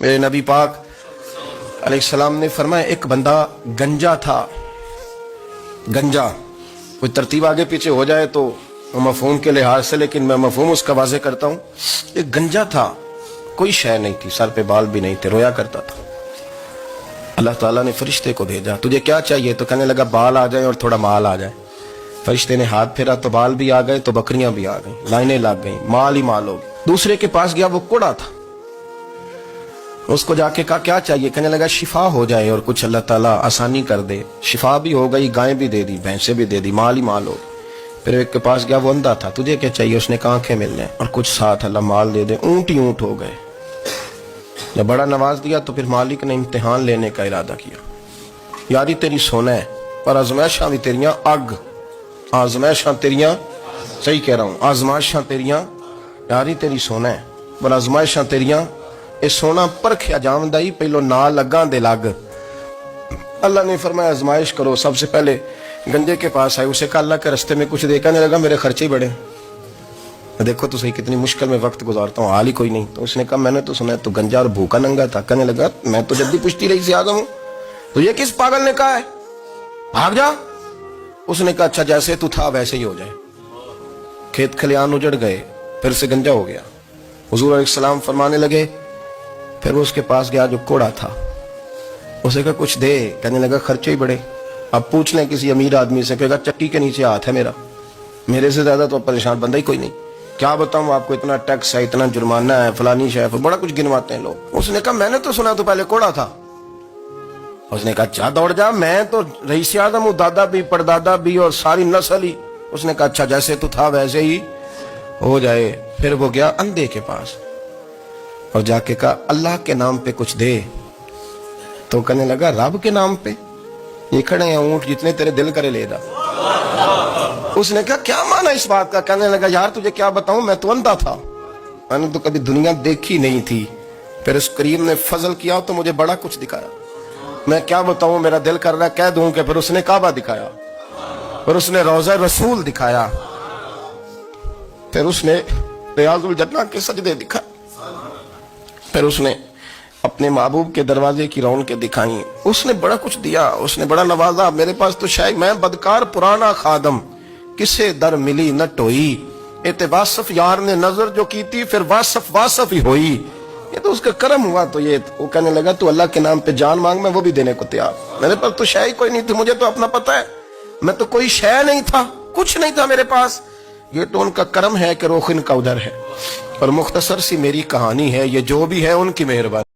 میرے نبی پاک علیہ السلام نے فرمایا ایک بندہ گنجا تھا. گنجا کوئی ترتیب آگے پیچھے ہو جائے تو مفہوم کے لحاظ سے، لیکن میں مفہوم اس کا واضح کرتا ہوں. ایک گنجا تھا، کوئی شے نہیں تھی، سر پہ بال بھی نہیں تھے، رویا کرتا تھا. اللہ تعالیٰ نے فرشتے کو بھیجا، تجھے کیا چاہیے؟ تو کہنے لگا بال آ جائیں اور تھوڑا مال آ جائے. فرشتے نے ہاتھ پھیرا تو بال بھی آ گئے تو بکریاں بھی آ گئیں، لائنیں لگ گئیں، مال ہی مال ہو گیا. دوسرے کے پاس گیا، وہ کوڑا تھا. اس کو جا کے کہا کیا چاہیے؟ کہنے لگا شفا ہو جائے اور کچھ اللہ تعالیٰ آسانی کر دے. شفا بھی ہو گئی، گائیں بھی دے دی، بھینسیں بھی دے دی، مال ہی مال ہو گئی. پھر ایک کے پاس گیا، وہ اندھا تھا، تجھے کیا چاہیے؟ اس نے کہا آنکھیں مل جائیں اور کچھ ساتھ اللہ مال دے دے. اونٹ ہی اونٹ ہو گئے. جب بڑا نواز دیا تو پھر مالک نے امتحان لینے کا ارادہ کیا. یاری تیری سونا ہے پر آزمائشاں بھی تیریاں اگ. آزمائشاں تیریاں، صحیح کہہ رہا ہوں، آزمائشاں تیریاں، یاری تیری سونا ہے پر آزمائشاں تیریاں. اے سونا پرکھیا جامدہ ہی پہلو نہ لگاں دے لگ. اللہ نے فرمایا آزمائش کرو. سب سے پہلے گنجے کے پاس آئے، اسے کہا اللہ کے رستے میں کچھ دے. کہنے لگا میرے خرچے بڑے. دیکھو تو صحیح کتنی مشکل میں وقت گزارتا ہوں، حال ہی کوئی نہیں. تو اس نے کہا میں نے تو سنا ہے تو گنجا اور بھوکا ننگا تھا. کہنے لگا میں تو جدی پشتی رہی سے آدم ہوں، تو یہ کس پاگل نے کہا ہے بھاگ جا؟ اس نے کہا اچھا جیسے تو تھا ویسے ہی ہو جائے. کھیت کھلیان اجڑ گئے، پھر سے گنجا ہو گیا. حضور علیہ السلام فرمانے لگے. پھر وہ اس کے پاس گیا جو کوڑا تھا، اسے کہا کچھ دے. کہنے لگا خرچے ہی بڑے. اب پوچھ لیں کسی امیر آدمی سے، کہے گا چکی کے نیچے ہاتھ ہے میرا، میرے سے زیادہ تو پریشان بندہ ہی کوئی نہیں. کیا بتاؤں آپ کو، اتنا ٹیکس ہے، اتنا جرمانہ ہے، فلانی شے، بڑا کچھ گنواتے ہیں لوگ. اس نے کہا میں نے تو سنا تو پہلے کوڑا تھا. اس نے کہا اچھا دوڑ جا، میں تو رئیس اعظم ہوں، دادا بھی پردادا بھی اور ساری نسل ہی. اس نے کہا اچھا جیسے تو تھا ویسے ہی ہو جائے. پھر وہ گیا اندھے کے پاس اور جا کے کہا اللہ کے نام پہ کچھ دے. تو کہنے لگا رب کے نام پہ؟ یہ کھڑے ہیں اونٹ جتنے تیرے دل کرے لے دا. اس نے کہا کیا معنی اس بات کا؟ کہنے لگا یار تجھے کیا بتاؤں، میں تو اندھا تھا، میں نے تو کبھی دنیا دیکھی نہیں تھی. پھر اس کریم نے فضل کیا تو مجھے بڑا کچھ دکھایا. میں کیا بتاؤں، میرا دل کر رہا ہے کہہ دوں کہ پھر اس نے کعبہ دکھایا، پھر اس نے روضہ رسول دکھایا، پھر اس نے ریاض الجنہ کے سجدے دکھائے، پھر اس نے اپنے محبوب کے دروازے کی رونقیں دکھائیں. اس نے بڑا کچھ دیا، اس نے بڑا نوازا. میرے پاس تو شاید میں بدکار پرانا خادم، کسے در ملی نہ ٹوئی. اعتباصف یار نے نظر جو کی تھی پھر واصف ہی ہوئی. یہ تو اس کا کرم ہوا. تو یہ وہ کہنے لگا تو اللہ کے نام پہ جان مانگ، میں وہ بھی دینے کو تیار. میرے پاس تو شے ہی کوئی نہیں تھی، مجھے تو اپنا پتہ ہے، میں تو کوئی شے نہیں تھا، کچھ نہیں تھا میرے پاس. یہ تو ان کا کرم ہے کہ روخ ان کا ادھر ہے. اور مختصر سی میری کہانی ہے، یہ جو بھی ہے ان کی مہربانی.